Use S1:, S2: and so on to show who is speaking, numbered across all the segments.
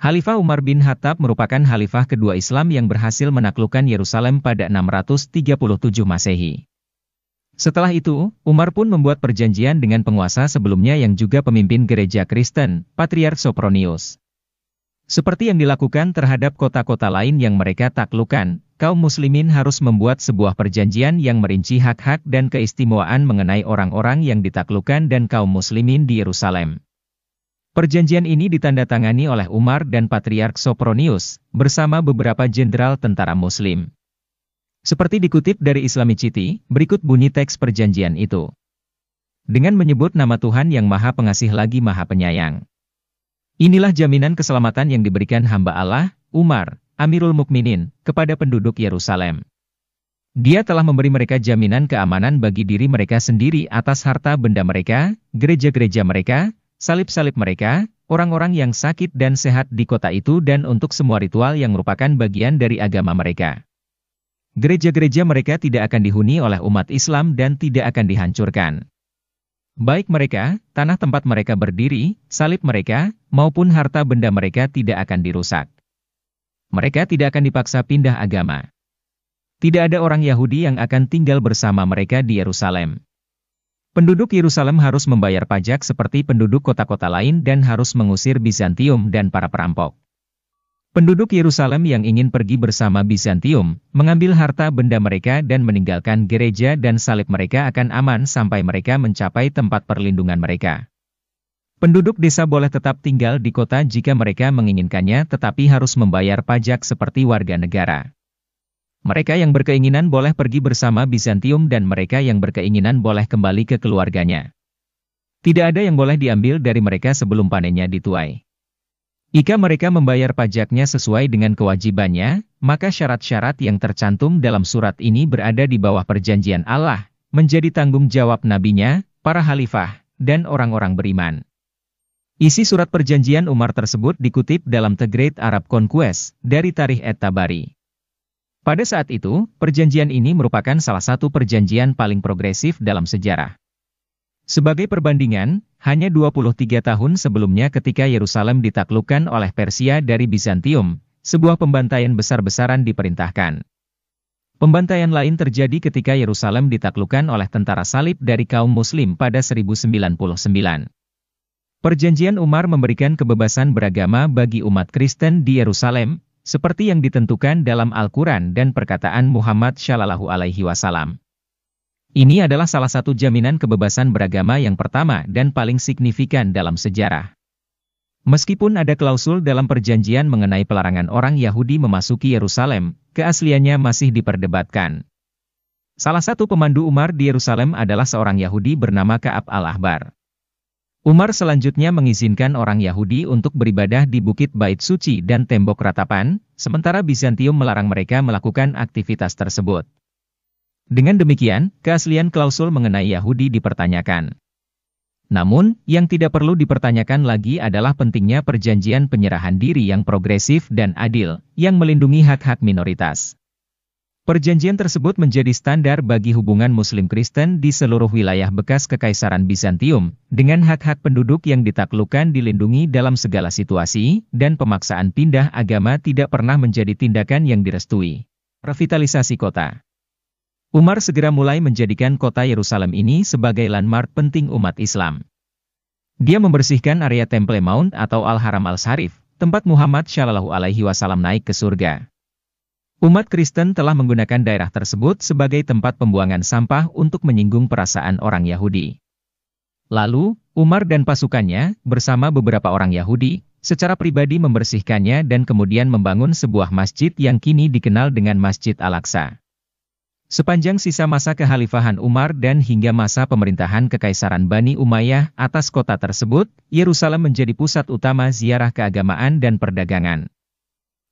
S1: Khalifah Umar bin Khattab merupakan khalifah kedua Islam yang berhasil menaklukkan Yerusalem pada 637 Masehi. Setelah itu, Umar pun membuat perjanjian dengan penguasa sebelumnya yang juga pemimpin gereja Kristen, Patriark Sopronius. Seperti yang dilakukan terhadap kota-kota lain yang mereka taklukkan, kaum muslimin harus membuat sebuah perjanjian yang merinci hak-hak dan keistimewaan mengenai orang-orang yang ditaklukkan dan kaum muslimin di Yerusalem. Perjanjian ini ditandatangani oleh Umar dan Patriark Sopronius, bersama beberapa jenderal tentara muslim. Seperti dikutip dari Islamicity, berikut bunyi teks perjanjian itu. Dengan menyebut nama Tuhan yang Maha Pengasih lagi Maha Penyayang. Inilah jaminan keselamatan yang diberikan hamba Allah, Umar, Amirul Mukminin, kepada penduduk Yerusalem. Dia telah memberi mereka jaminan keamanan bagi diri mereka sendiri atas harta benda mereka, gereja-gereja mereka, salib-salib mereka, orang-orang yang sakit dan sehat di kota itu dan untuk semua ritual yang merupakan bagian dari agama mereka. Gereja-gereja mereka tidak akan dihuni oleh umat Islam dan tidak akan dihancurkan. Baik mereka, tanah tempat mereka berdiri, salib mereka, maupun harta benda mereka tidak akan dirusak. Mereka tidak akan dipaksa pindah agama. Tidak ada orang Yahudi yang akan tinggal bersama mereka di Yerusalem. Penduduk Yerusalem harus membayar pajak seperti penduduk kota-kota lain dan harus mengusir Bizantium dan para perampok. Penduduk Yerusalem yang ingin pergi bersama Bizantium, mengambil harta benda mereka dan meninggalkan gereja dan salib mereka akan aman sampai mereka mencapai tempat perlindungan mereka. Penduduk desa boleh tetap tinggal di kota jika mereka menginginkannya tetapi harus membayar pajak seperti warga negara. Mereka yang berkeinginan boleh pergi bersama Bizantium dan mereka yang berkeinginan boleh kembali ke keluarganya. Tidak ada yang boleh diambil dari mereka sebelum panennya dituai. Jika mereka membayar pajaknya sesuai dengan kewajibannya, maka syarat-syarat yang tercantum dalam surat ini berada di bawah perjanjian Allah, menjadi tanggung jawab nabinya, para khalifah, dan orang-orang beriman. Isi surat perjanjian Umar tersebut dikutip dalam The Great Arab Conquest, dari Tarikh at-Tabari. Pada saat itu, perjanjian ini merupakan salah satu perjanjian paling progresif dalam sejarah. Sebagai perbandingan, hanya 23 tahun sebelumnya ketika Yerusalem ditaklukkan oleh Persia dari Bizantium, sebuah pembantaian besar-besaran diperintahkan. Pembantaian lain terjadi ketika Yerusalem ditaklukkan oleh tentara salib dari kaum muslim pada 1099. Perjanjian Umar memberikan kebebasan beragama bagi umat Kristen di Yerusalem, seperti yang ditentukan dalam Al-Quran dan perkataan Muhammad Shallallahu Alaihi Wasallam. Ini adalah salah satu jaminan kebebasan beragama yang pertama dan paling signifikan dalam sejarah. Meskipun ada klausul dalam perjanjian mengenai pelarangan orang Yahudi memasuki Yerusalem, keasliannya masih diperdebatkan. Salah satu pemandu Umar di Yerusalem adalah seorang Yahudi bernama Ka'ab al-Ahbar. Umar selanjutnya mengizinkan orang Yahudi untuk beribadah di Bukit Bait Suci dan Tembok Ratapan, sementara Bizantium melarang mereka melakukan aktivitas tersebut. Dengan demikian, keaslian klausul mengenai Yahudi dipertanyakan. Namun, yang tidak perlu dipertanyakan lagi adalah pentingnya perjanjian penyerahan diri yang progresif dan adil, yang melindungi hak-hak minoritas. Perjanjian tersebut menjadi standar bagi hubungan Muslim Kristen di seluruh wilayah bekas Kekaisaran Bizantium, dengan hak-hak penduduk yang ditaklukkan dilindungi dalam segala situasi, dan pemaksaan pindah agama tidak pernah menjadi tindakan yang direstui. Revitalisasi kota. Umar segera mulai menjadikan kota Yerusalem ini sebagai landmark penting umat Islam. Dia membersihkan area Temple Mount atau Al-Haram Al-Sharif, tempat Muhammad Shallallahu Alaihi Wasallam naik ke surga. Umat Kristen telah menggunakan daerah tersebut sebagai tempat pembuangan sampah untuk menyinggung perasaan orang Yahudi. Lalu, Umar dan pasukannya, bersama beberapa orang Yahudi, secara pribadi membersihkannya dan kemudian membangun sebuah masjid yang kini dikenal dengan Masjid Al-Aqsa. Sepanjang sisa masa kekhalifahan Umar dan hingga masa pemerintahan Kekaisaran Bani Umayyah atas kota tersebut, Yerusalem menjadi pusat utama ziarah keagamaan dan perdagangan.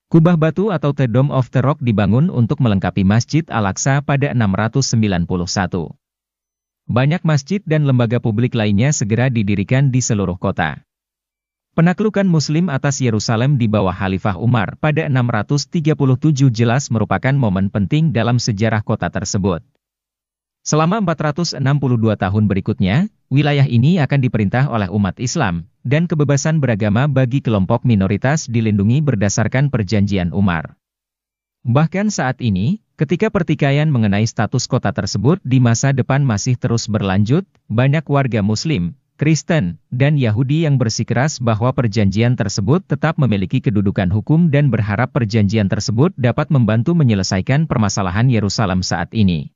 S1: Kubah batu atau The Dome of the Rock dibangun untuk melengkapi Masjid Al-Aqsa pada 691. Banyak masjid dan lembaga publik lainnya segera didirikan di seluruh kota. Penaklukan Muslim atas Yerusalem di bawah Khalifah Umar pada 637 jelas merupakan momen penting dalam sejarah kota tersebut. Selama 462 tahun berikutnya, wilayah ini akan diperintah oleh umat Islam, dan kebebasan beragama bagi kelompok minoritas dilindungi berdasarkan perjanjian Umar. Bahkan saat ini, ketika pertikaian mengenai status kota tersebut di masa depan masih terus berlanjut, banyak warga Muslim, Kristen, dan Yahudi yang bersikeras bahwa perjanjian tersebut tetap memiliki kedudukan hukum dan berharap perjanjian tersebut dapat membantu menyelesaikan permasalahan Yerusalem saat ini.